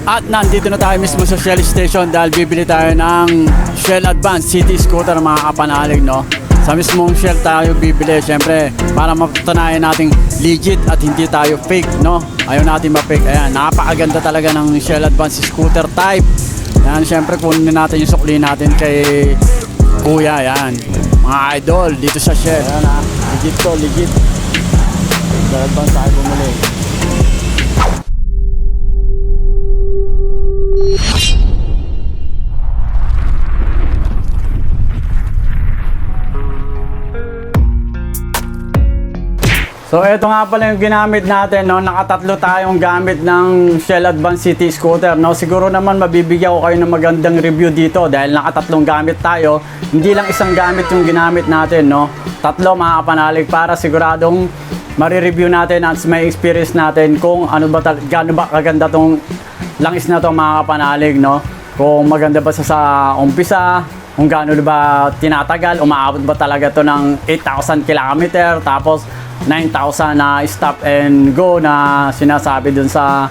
At nandito na tayo mismo sa Shell Station dahil bibili tayo ng Shell Advance City Scooter mga kapanalig, no? Sa mismong Shell tayo bibili, syempre, para mapatunayan nating legit at hindi tayo fake, no? Ayaw natin ma-fake. Ayan, napakaganda talaga ng Shell Advance Scooter type. Ayan, syempre, kunin natin yung sukli natin kay Kuya, ayan. Mga idol, dito sa Shell. Ayan ha, legit to, legit. Shell Advance tayo bumili. So ito nga pala yung ginamit natin, no? Nakatatlo tayong gamit ng Shell Advance City Scooter, no? Siguro naman mabibigyan ko kayo ng magandang review dito dahil nakatatlong gamit tayo. Hindi lang isang gamit yung ginamit natin, no? Tatlo mga kapanalig para siguradong mare-review natin at may experience natin kung ano ba gaano ba kaganda tong langis na to mga kapanalig, no? Kung maganda ba sa umpisa, kung gaano ba tinatagal, umaabot ba talaga to ng 8,000 km, tapos 9,000 na stop and go na sinasabi dun sa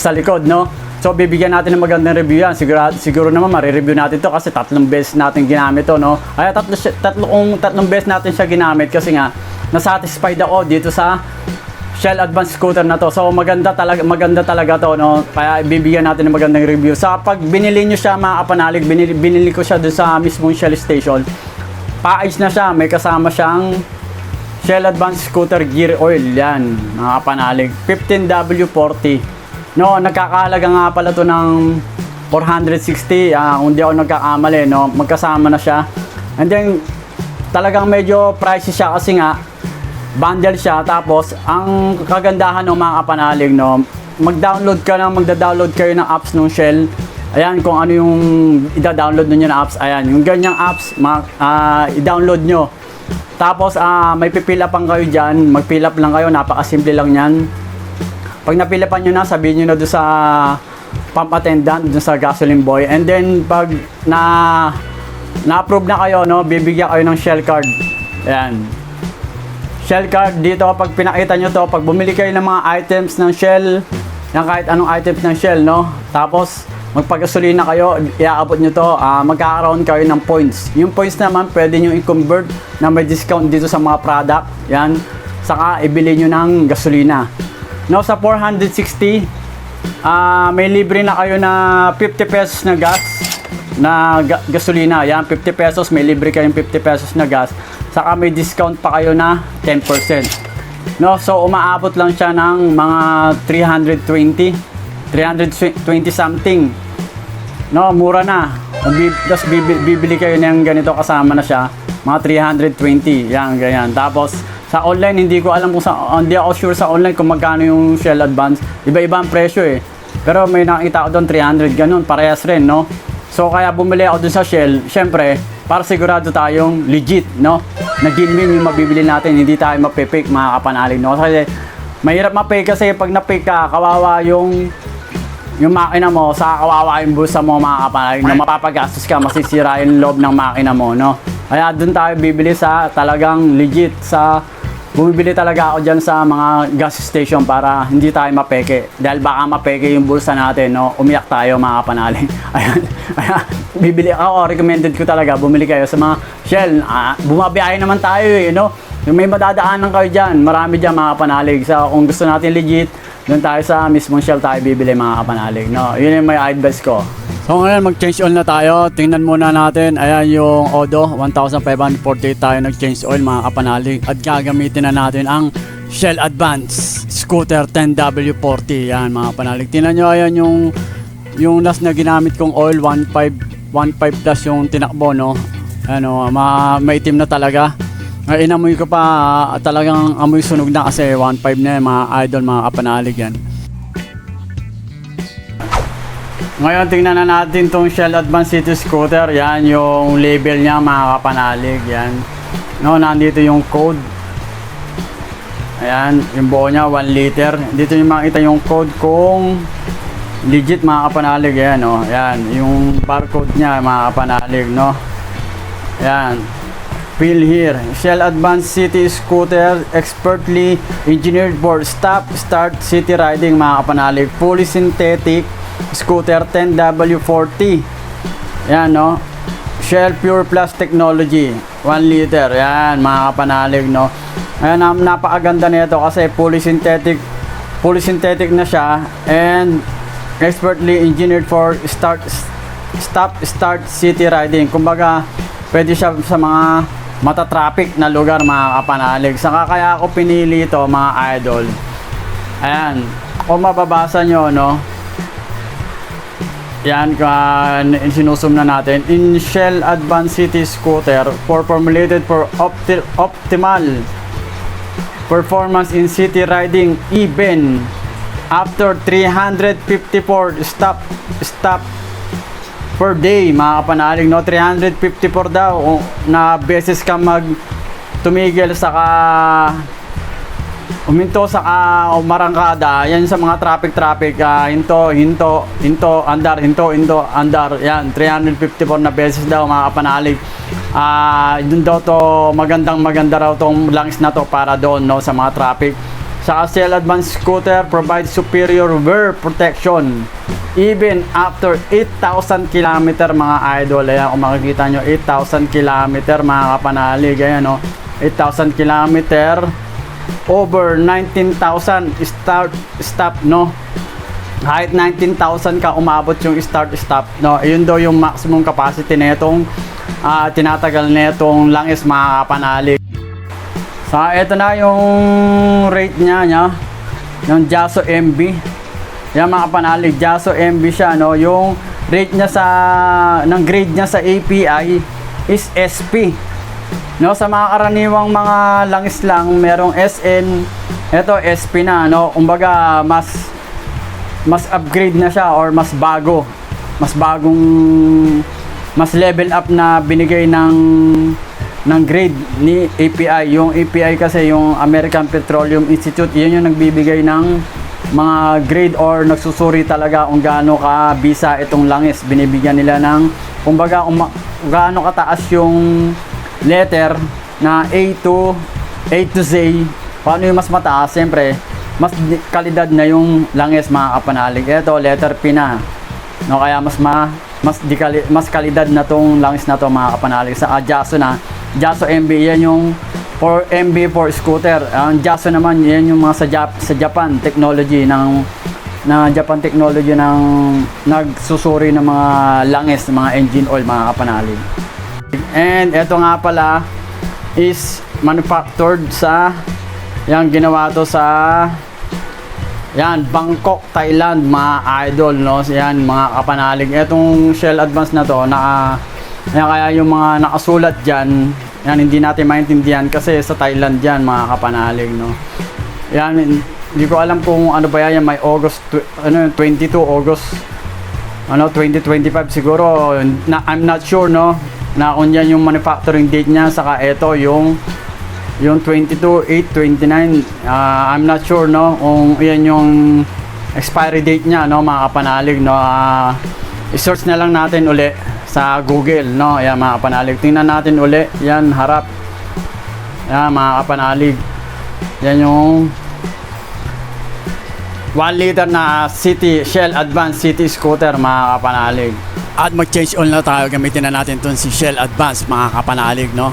likod, no? So bibigyan natin ng magandang review yan. Siguro naman mare-review natin to kasi tatlong beses natin ginamit to, no? Ay tatlong beses natin siya ginamit kasi nga na-satisfied ako dito sa Shell Advance Scooter na to. So maganda talaga to, no? Kaya bibigyan natin ng magandang review. Sa pag binili nyo siya mga kapanalig, binili ko siya dun sa mismong Shell Station. Paayos na siya, may kasama siyang Shell Advance Scooter Gear Oil, yan mga kapanalig, 15W40, no? Nagkakahalaga nga pala to ng 460, kung di ako nagkakamali, no? Magkasama na siya, and then talagang medyo pricey siya kasi nga bundle siya. Tapos ang kagandahan ng mga kapanalig, no? Magda-download kayo ng apps ng Shell. Ayan, kung ano yung i-download nyo na apps, ayan, yung ganyang apps, i-download nyo. Tapos may pipila pang kayo dyan, mag-fill up lang kayo, napakasimple lang yan. Pag napilapan nyo na, sabihin nyo na doon sa pump attendant, doon sa gasoline boy. And then pag na-approve na kayo, no, bibigyan kayo ng Shell card. Ayan. Shell card dito, pag pinakita nyo to, pag bumili kayo ng mga items ng Shell, yung kahit anong items ng Shell, no, tapos magpagasolina kayo, iaabot nyo to, magkakaroon kayo ng points. Yung points naman, pwede nyo i-convert na may discount dito sa mga product. Yan. Saka, ibili nyo ng gasolina. No, sa 460, may libre na kayo na 50 pesos na gas, na gasolina. Yan, 50 pesos, may libre kayong 50 pesos na gas. Saka, may discount pa kayo na 10%. No, so, umaabot lang siya ng mga 320 something, no? Mura na. Tapos bibili kayo ng ganito, kasama na siya, mga 320, yan, ganyan. Tapos sa online, hindi ko alam kung hindi ako sure sa online kung magkano yung Shell Advance. Iba-iba ang presyo eh, pero may nakita ako doon 300, ganun, parehas rin, no? So kaya bumili ako doon sa Shell, syempre para sigurado tayong legit, no? Na genuine yung mabibili natin, hindi tayo mapipake mga kapanalig, no? Kasi mahirap mapake kasi pag napake ka, kawawa yung makina mo, sa kawawa yung bulsa mo mga kapanalig, na mapapagastos ka, masisira yung loob ng makina mo, no? Kaya doon tayo bibili sa talagang legit, bumibili talaga ako dyan sa mga gas station para hindi tayo mapeke, dahil baka mapeke yung bulsa natin, no? Umiyak tayo mga kapanalig. Ayan, bibili ako, recommended ko talaga, bumili kayo sa mga Shell. Bumabiyahe naman tayo eh, no? Yung may madadaanan kayo dyan, marami dyan mga kapanalig. So kung gusto natin legit, doon tayo sa mismong Shell tayo bibili mga kapanalig, no? Yun yung may advice ko. So ngayon mag-change oil na tayo. Tingnan muna natin. Ayan yung Odo 1548 tayo nag-change oil mga kapanalig. At gagamitin na natin ang Shell Advance Scooter 10W40. Yan mga kapanalig. Tingnan nyo, ayan yung last na ginamit kong oil 15 plus yung tinakbo, no? Ano, maitim na talaga. Inamoy ko pa, talagang amoy sunog na kasi 1.5 na mga idol, mga kapanalig yan. Ngayon tingnan na natin tong Shell Advance City Scooter. Yan yung label niya mga kapanalig. Yan, no, nandito yung code. Ayan, yung buo niya 1 liter. Dito yung makita yung code kung legit mga kapanalig. Ayan, no? Ayan, yung barcode niya mga kapanalig, no? Ayan, feel here, Shell Advance City Scooter, expertly engineered for stop, start, city riding mga kapanalig. Fully synthetic, scooter 10W40. Yan, no? Shell Pure Plus Technology, 1 liter. Yan, mga kapanalig, no? Ayan, napakaganda nito kasi fully synthetic na siya and expertly engineered for stop-start city riding. Kumbaga, pwede siya sa mga mata-traffic na lugar, mga kapanalig. Saka kaya ako pinili ito, mga idol. Ayan, kung mababasa nyo, no? Yan, sinusum na natin. In Shell Advanced City Scooter formulated for optimal performance in city riding, even after 354 stop per day, mga kapanalig, no? 354 daw na beses ka tumigil saka uminto sa marangkada. Yan sa mga traffic, hinto, andar, yan, 354 na beses daw, mga kapanalig. Dun daw to, maganda raw tong langis na to para doon, no, sa mga traffic. Sa Shell Advanced Scooter provides superior wear protection even after 8,000 km, mga idol. Ayan, kung makikita nyo, 8,000 km, mga kapanalig. Ayan, no, 8,000 km over 19,000 stop, no? Kahit 19,000 ka umabot yung stop, no? Ayun daw yung maximum capacity nitong tinatagal nitong langis, mga kapanalig. So ito na yung rate niya, yung Jaso MB. Yan, mga kapanalig, Jaso MB siya, no? Yung rate niya ng grade niya sa API is SP. No, sa mga karaniwang mga langis lang, merong SN, ito SP na, no. Kumbaga mas upgrade na siya or mas level up na binigay ng grade ni API. Yung API kasi, yung American Petroleum Institute, yun yung nagbibigay ng mga grade or nagsusuri talaga kung gaano ka bisa itong langis. Binibigyan nila ng, kumbaga, gaano kataas yung letter na A to Z. Paano yung mas mataas? Siyempre, mas kalidad na yung langis, mga kapanalig. Ito, letter P na, no? Kaya mas kalidad na tong langis na to, mga kapanalig. Sa Jaso na, Jaso MB, yan yung for MB for scooter. Ang Jaso naman, yan yung mga sa Japan technology Japan technology ng nagsusuri ng mga langis, mga engine oil, mga kapanalig. And ito nga pala is manufactured ginawa to sa Bangkok, Thailand, mga idol, no? Yan, mga kapanalig. Itong Shell Advance na to, kaya yung mga nakasulat dyan, yan, hindi natin maintindihan kasi sa Thailand yan, mga kapanalig, no? Yan, hindi ko alam kung ano ba yan, may August 22 August 2025 siguro, I'm not sure, no, na kung yan yung manufacturing date niya. Saka ito yung 22/8/29, I'm not sure, no, kung yan yung expiry date niya, no, mga kapanalig, no. I-search na lang natin uli sa Google, no. Ayan, mga kapanalig, tingnan natin uli. Yan, harap. Ayan, mga kapanalig, yan yung 1 liter na Shell Advanced City Scooter, mga kapanalig. At mag-change on na tayo, gamitin na natin itong si Shell Advance, mga kapanalig, no.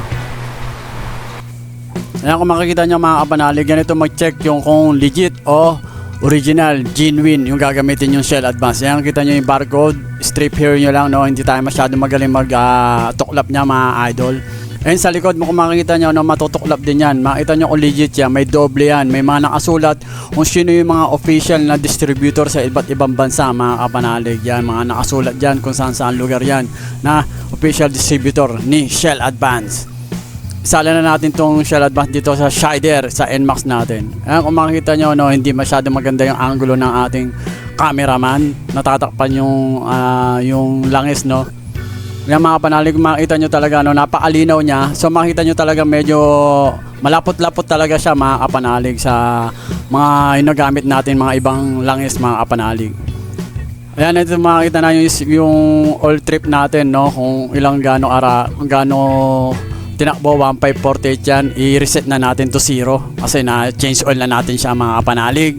Ayan, kung makikita nyo, mga kapanalig, ganito mag-check yung kung legit o original, genuine yung gagamitin yung Shell Advance. Ayan, kita nyo yung barcode, strip here nyo lang, no. Hindi tayo masyado magaling mag-tuklap niya, mga idol. And sa likod mo, kung makikita nyo, no, matutuklap din yan. Makita nyo kung legit yan, may doble yan, may mga nakasulat kung sino yung mga official na distributor sa iba't ibang bansa, mga kapanalig. Yan, mga nakasulat dyan kung saan lugar yan na official distributor ni Shell Advance. Isala na natin tong Shell Advance dito sa Shider, sa NMAX natin. Ayan, kung makikita nyo, no, hindi masyado maganda yung angulo ng ating cameraman. Natatakpan yung langis, no. Yan, mga kapanalig, makita nyo talaga, no, napakalinaw niya. So makita nyo talaga medyo malapot-lapot talaga siya, mga kapanalig, sa mga ginagamit natin, mga ibang langis, mga kapanalig. Ayan, ito makita na yung oil trip natin, no, kung ilang gaano tinakbo, 1548 yan. I-reset na natin to 0 kasi na change oil na natin siya, mga kapanalig.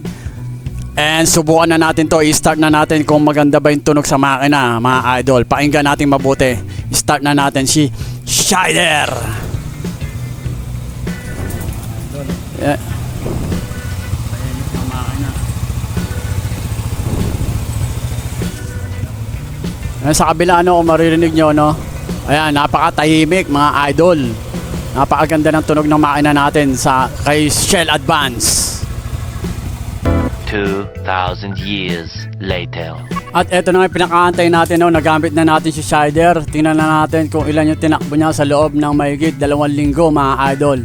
And subukan na natin to, i-start na natin kung maganda ba yung tunog sa makina, mga idol. Pakinggan natin mabuti. Start na natin si Shider. Yeah. Sa kabila, ano, kung maririnig nyo, no? Ayan, napakatahimik, mga idol. Napakaganda ng tunog ng makina natin kay Shell Advance. 2,000 years later. At eto na nga yung pinakaantay natin, no? Nagamit na natin si Shider. Tingnan na natin kung ilan yung tinakbo niya sa loob ng mahigit 2 linggo, mga idol.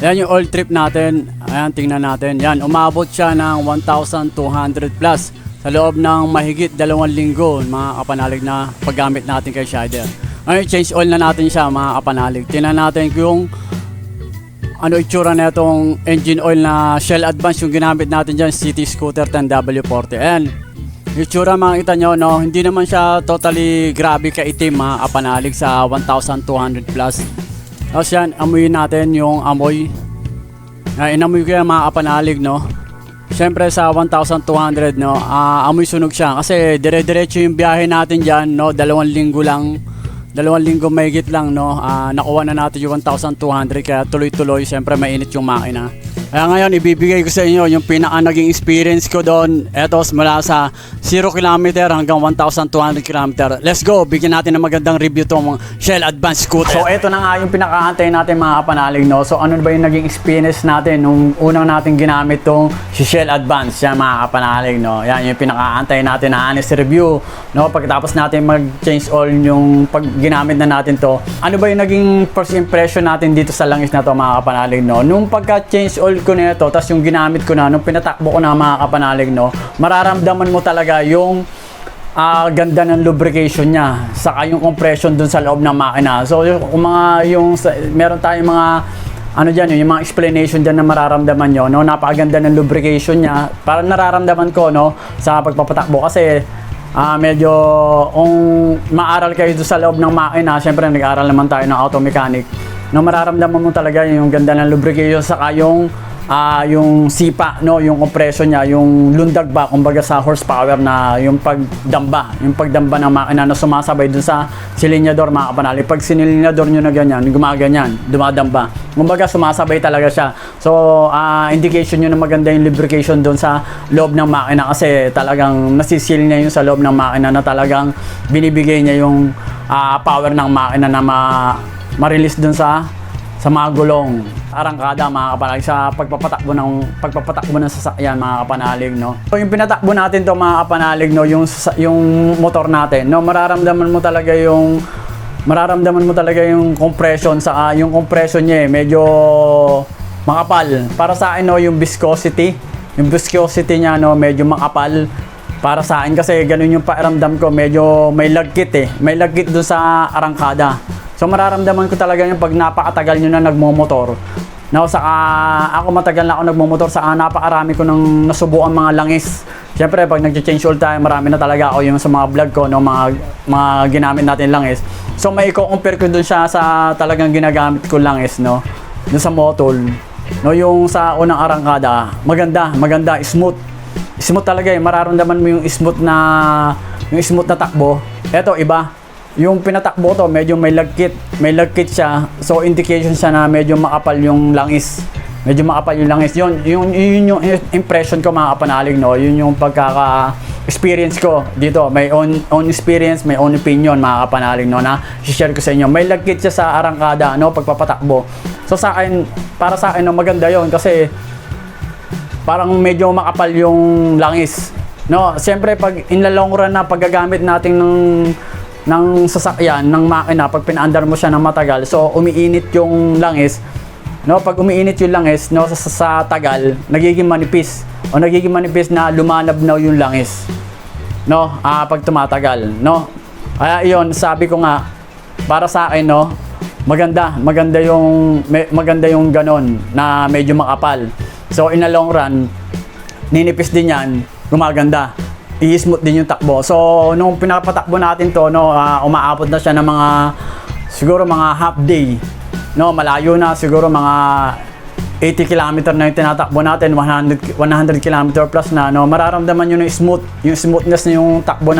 Yan yung oil trip natin. Ayan, tingnan natin. Yan, umabot siya ng 1,200 plus sa loob ng mahigit 2 linggo, mga kapanalig, na paggamit natin kay Shider. Ngayon, change oil na natin siya, mga kapanalig. Tingnan natin kung ano itsura na itong engine oil na Shell Advance yung ginamit natin dyan, City Scooter 10W40. And itsura, makikita nyo, no, hindi naman siya totally grabe kaitim, mga kapanalig, sa 1,200 plus. Tapos yan, amuyin natin yung amoy. Inamoy ko yan, mga kapanalig, no. Siyempre sa 1,200, no, amoy sunog siya kasi dire-diretso yung biyahe natin dyan, no. 2 linggo lang, 2 linggo mahigit lang, no. Nakuha na natin yung 1,200 kaya tuloy-tuloy, siyempre mainit yung makina. Kaya ngayon, ibibigay ko sa inyo yung pinaka naging experience ko doon. Eto, mula sa 0 km hanggang 1,200 km. Let's go! Bigyan natin ng magandang review tong Shell Advance Scooter. So, eto na nga yung pinakaantay natin, mga kapanalig, no? So, ano ba yung naging experience natin nung unang natin ginamit tong si Shell Advance? Yan, mga kapanalig, no? Yan yung pinakaantay natin na honest review, no? Pagkatapos natin mag-change oil yung pag ginamit na natin to, ano ba yung naging first impression natin dito sa langis na to, mga kapanalig, no? Nung pagka-change oil ko na ito, tapos yung ginamit ko na, nung pinatakbo ko na, mga kapanalig, no, mararamdaman mo talaga yung ganda ng lubrication niya, saka yung compression dun sa loob ng makina. So meron tayong mga ano dyan, yung mga explanation dyan na mararamdaman nyo, no, napakaganda ng lubrication niya. Parang nararamdaman ko, no, sa pagpapatakbo kasi medyo kung maaral kayo doon sa loob ng makina, syempre nag-aaral naman tayo ng auto mechanic, no, mararamdaman mo talaga yung ganda ng lubrication, saka yung sipa, no, yung compression niya, yung lundag ba, kumbaga sa horsepower na yung pagdamba ng makina na sumasabay dun sa silinyador, mga kapanalig. Pag sinilinyador nyo na ganyan, gumaganyan, dumadamba. Kumbaga sumasabay talaga siya. So, indication nyo na maganda yung lubrication dun sa loob ng makina kasi talagang nasisil niya yung sa loob ng makina na talagang binibigay niya yung power ng makina na ma-release dun sa mga gulong, arangkada, mga kapanalig, sa pagpapatakbo ng sasakyan, mga kapanalig, no. So yung pinatakbo natin to, mga kapanalig, no, yung motor natin, no, mararamdaman mo talaga yung compression, sa yung compression niya, medyo makapal. Para sa akin, no, yung viscosity niya, no, medyo makapal. Para sa akin kasi ganun yung pakiramdam ko, medyo may lagkit doon sa arangkada. So mararamdaman ko talaga yung pag napakatagal nyo na nagmomotor. No, saka ako matagal na ako nagmomotor, saka napakarami ko nang nasubukan mga langis. Siyempre pag nag-change oil tayo, marami na talaga ako yung sa mga vlog ko, no, mga ginamit natin langis. So may i-compare ko dun siya sa talagang ginagamit ko langis, no, dun sa Motol. No, yung sa unang arangkada, maganda, smooth talaga eh. Mararamdaman mo yung smooth na takbo. Eto iba. Yung pinatakbo to, medyo may lagkit siya. So indication siya na medyo makapal yung langis. Yun yung impression ko, mga kapanalig, no. Yun yung pagkaka-experience ko dito. May own experience, may own opinion, mga kapanalig, no, na i-share ko sa inyo. May lagkit siya sa arangkada, no, pagpapatakbo. So para sa akin, no, maganda yon kasi parang medyo makapal yung langis, no. Siyempre pag in the long run na paggagamit natin ng sasakyan, ng makina, pag pinaandar mo siya ng matagal, so umiinit yung langis, no. Pag umiinit yung langis, no, sa tagal, nagiging manipis na lumalabnaw yung langis, no, pag tumatagal, no. Kaya yun, sabi ko nga, para sa akin, no, maganda yung ganon na medyo makapal. So in the long run, ninipis din yan, gumaganda, i-smooth din yung takbo. So nung pinapatakbo natin to, no, umaabot na siya ng siguro mga half day, no, malayo na, siguro mga 80 kilometer na yung tinatakbo natin, 100 kilometer plus na, no, mararamdaman nyo yung smoothness na yung takbo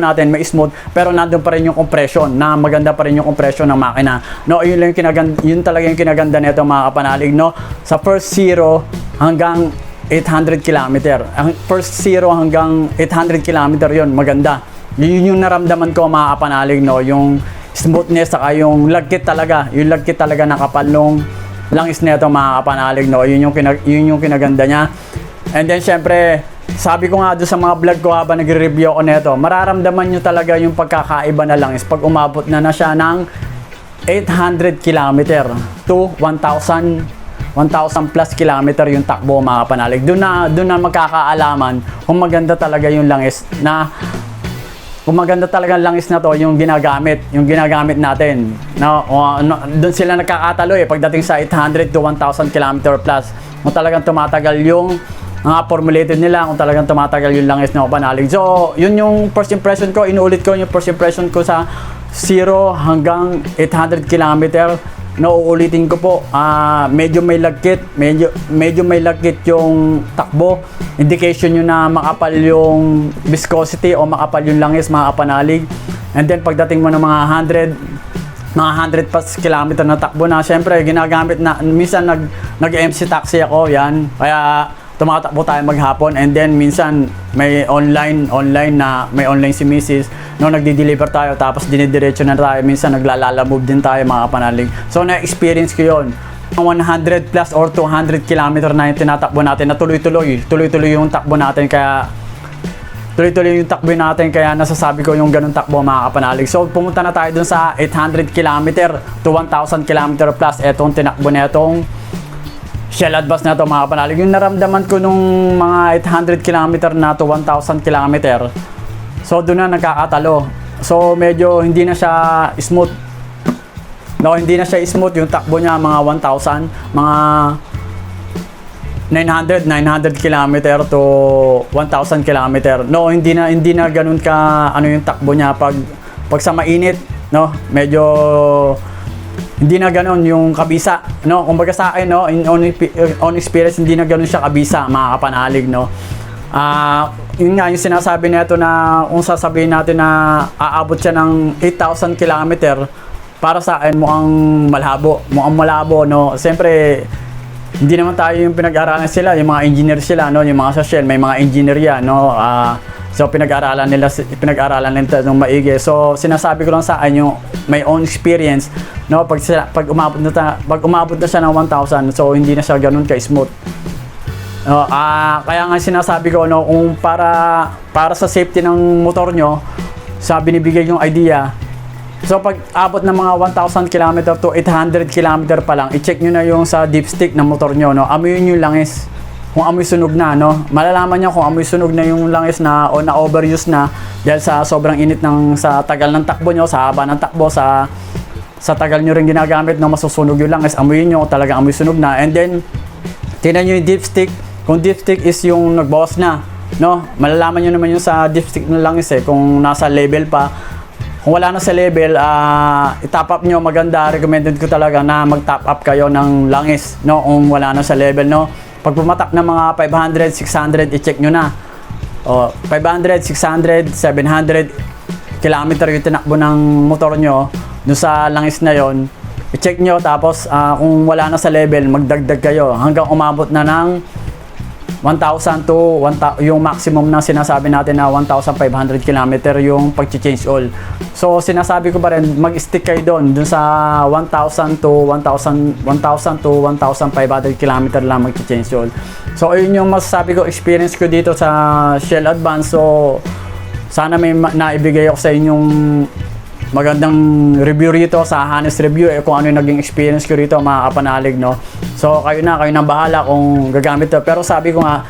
natin may smooth, pero nandun pa rin yung compression, na maganda pa rin yung compression ng makina, no. Yun talaga yung kinaganda nito mga kapanalig, no. Sa first 0 hanggang 800 kilometer, ang first 0 hanggang 800 kilometer yun, maganda. Yun yung naramdaman ko mga kapanalig, no, yung smoothness, saka yung lagkit talaga na kapal nung langis nito mga kapanalig, no. Yun yung kinaganda niya. And then syempre, sabi ko nga doon sa mga vlog ko habang nagre-review ako nito, mararamdaman nyo talaga yung pagkakaiba na langis pag umabot na siya ng 800 kilometer to 1,000 plus kilometer yung takbo mga kapanalig. Doon na magkakaalaman kung maganda talaga yung langis na to, yung ginagamit natin. No, doon sila nagkakatalo pagdating sa 800 to 1,000 kilometer plus. Kung talagang tumatagal yung mga formulated nila, kung talagang tumatagal yung langis ng kapanalig. So, yun yung first impression ko. Inuulit ko yung first impression ko sa 0 hanggang 800 kilometer. Nauulitin ko po, medyo may lagkit yung takbo. Indication nyo na makapal yung viscosity o makapal yung langis mga kapanalig. And then pagdating mo ng mga 100 plus kilometer na takbo na, syempre ginagamit na, minsan nag-MC taxi ako, yan, kaya tumatakbo tayo maghapon. And then minsan may online si Mrs. No, nagdi-deliver tayo tapos dinidiretso na tayo, minsan naglalala move din tayo mga kapanalig. So na-experience ko yon. 100 plus or 200 kilometer na yung tinatakbo natin na tuloy-tuloy yung takbo natin, kaya nasasabi ko yung ganun takbo mga kapanalig. So pumunta na tayo dun sa 800 kilometer to 1,000 kilometer plus. Etong tinakbo na itong Shell Advance na ito mga kapanalig. Yung naramdaman ko nung mga 800 kilometer na to 1,000 kilometer, so doon na nagkakatalo. So medyo hindi na siya smooth. No, hindi na siya smooth yung takbo niya, mga 1,000, mga 900 kilometer to 1,000 kilometer. No, hindi na ganoon ka yung takbo niya pag sa mainit, no. Medyo hindi na ganoon yung kabisa, no. Kumbaga sa akin, no, on experience, hindi na ganoon siya kabisa mga kapanalig, no. Yun nga yung sinasabi nito na kung sasabihin natin na aabot siya ng 8,000 kilometer, para sa akin mukhang malabo, no. Siyempre hindi naman tayo yung pinag-aralan sila, yung mga engineer sila, no, yung mga social, may mga engineer yan, no. So pinag-aralan nila ng maigi. So sinasabi ko lang sa akin yung may own experience, no, pag umabot na siya ng 1,000, so hindi na siya ganoon ka-smooth. Kaya nga sinasabi ko, no, kung para sa safety ng motor nyo, sa binibigay yung idea, so pag abot ng mga 1,000 km to 800 km pa lang, i-check nyo na yung sa dipstick ng motor nyo, no. Amuyin yung langis. Kung amoy sunog na, no, malalaman nyo kung amoy sunog na yung langis na o na overuse na dahil sa sobrang init sa tagal ng takbo nyo, sa haba ng takbo, sa tagal nyo rin ginagamit, no, masusunog yung langis. Amuyin nyo kung talagang amoy sunog na. And then tingnan nyo yung dipstick. Kung dipstick is yung nagbawas na, no, malalaman nyo naman yung sa dipstick ng langis kung nasa level pa. Kung wala na sa level, i-top up nyo, maganda. Recommended ko talaga na mag-top up kayo ng langis, no, kung wala na sa level, no. Pag pumatak ng mga 500, 600, i-check nyo na. 500, 600, 700 kilometer yung tinakbo ng motor nyo dun sa langis na yon, i-check nyo. Tapos kung wala na sa level, magdagdag kayo hanggang umabot na ng 1,000 to 1,000, yung maximum na sinasabi natin na 1,500 km yung pag-change oil. So sinasabi ko pa rin, mag-stick kayo doon sa 1,000 to 1,500 km lang mag-change oil. So ayun yung masasabi ko, experience ko dito sa Shell Advance. So sana may naibigay ako sa inyong magandang review rito sa Honest Review, kung ano yung naging experience ko rito mga kapanalig, no. So kayo na bahala kung gagamit to. Pero sabi ko nga,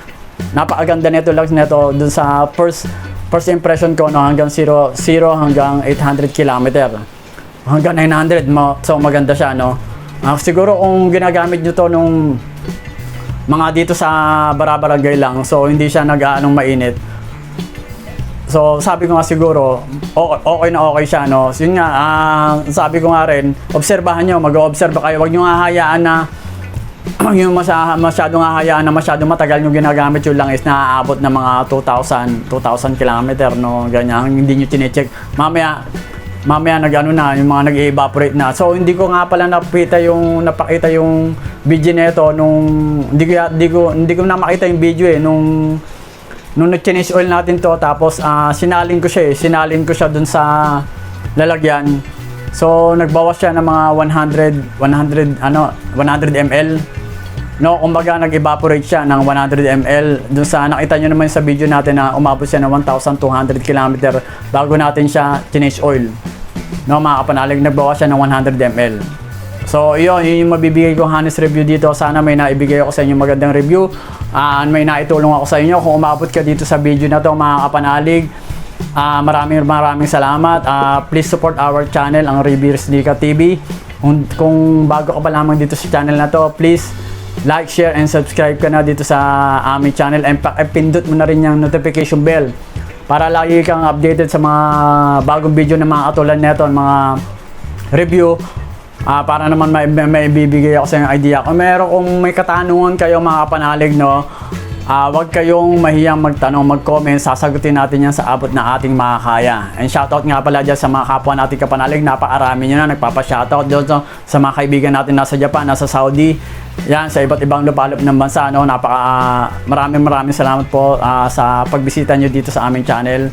napakaganda nito lang nito dun sa first impression ko, no, hanggang 0 hanggang 800 km. Hanggang 900, so maganda siya, no. Siguro kung ginagamit nyo to nung mga dito sa Barabarangay lang, so hindi siya nag-aanong mainit. So sabi ko nga siguro okay na okay siya, no. So, yun nga, sabi ko nga rin, obserbahan nyo, mag-observe kayo, wag nyo nga hayaan na yung masyadong hahayaan na masyadong matagal yung ginagamit yung langis na aabot ng mga 2,000 kilometer, no? Ganyan, hindi nyo chinecheck. Mamaya nag-ano na, yung mga nag-evaporate na. So, hindi ko nga pala napakita yung video nito nung, hindi ko na makita yung video nung nag-change oil natin to, tapos sinalin ko siya dun sa lalagyan. So, nagbawas siya ng mga 100 ml. No, kumbaga nag-evaporate siya ng 100 ml. Dun sa nakita nyo naman sa video natin na umabot siya ng 1,200 km bago natin siya change oil. No, mga kapanalig, nagbawas siya ng 100 ml. So, yun yung mabibigay kong honest review dito. Sana may naibigay ako sa inyo magandang review. May naitulong ako sa inyo. Kung umabot ka dito sa video na to, mga kapanalig, maraming salamat. Please support our channel, ang Reviewers Nika TV. Kung bago ka pa lamang dito sa channel na to, please like, share, and subscribe ka na dito sa aming channel, and pindot mo na rin yung notification bell para lagi kang updated sa mga bagong video ng mga katulad nito, mga review, para naman may bibigay ako sa yung idea. Kung may katanungan kayo mga kapanalig, no, huwag kayong mahiyang magtanong, mag-comment, sasagutin natin yan sa abot na ating makakaya. And shoutout nga pala dyan sa mga kapwa nating kapanalig, napakarami nyo na nagpapa-shoutout doon sa mga kaibigan natin nasa Japan, nasa Saudi, yan, sa iba't ibang lupalop ng bansa, no. Maraming salamat po sa pagbisita nyo dito sa aming channel.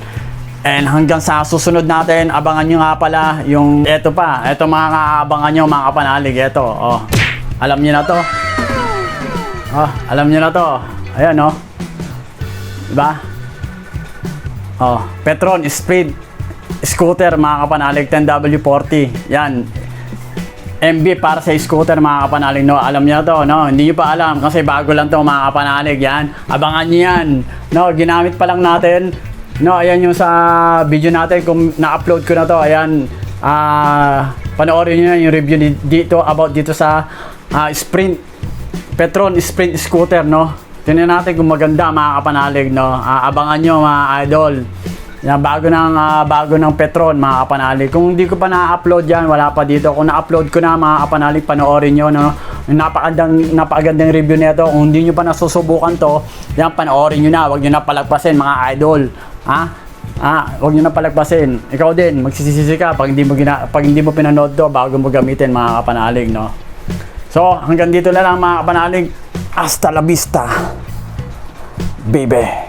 And hanggang sa susunod natin, abangan nyo nga pala yung eto mga kaabangan nyo mga kapanalig, eto, alam nyo na to. Alam nyo na to. Ayan, no? Diba? Petron Speed Scooter, mga kapanalig, 10W40. Yan. MB para sa scooter, mga kapanalig, no? Alam niyo to, no? Hindi niyo pa alam kasi bago lang to, mga kapanalig. Yan. Abangan niyo yan. No, ginamit pa lang natin. No, ayan yung sa video natin kung na-upload ko na to. Ayan. Panoorin niyo yung review dito about dito sa Petron Sprint Scooter, no? Tingnan natin kung maganda, mga kapanalig, no? Abangan nyo, mga idol. Yan, bago ng Petron, mga kapanalig. Kung hindi ko pa na-upload yan, wala pa dito. Kung na-upload ko na, mga kapanalig, panoorin nyo, no? Napakagandang review nito. Kung hindi nyo pa nasusubukan to, yan, panoorin nyo na. Huwag nyo na palagpasin, mga idol. Huwag nyo na palagpasin. Ikaw din, magsisisi ka pag hindi mo pinanood to bago mo gamitin, mga kapanalig, no? So, hanggang dito na lang, mga kapanalig. Hasta la vista, baby.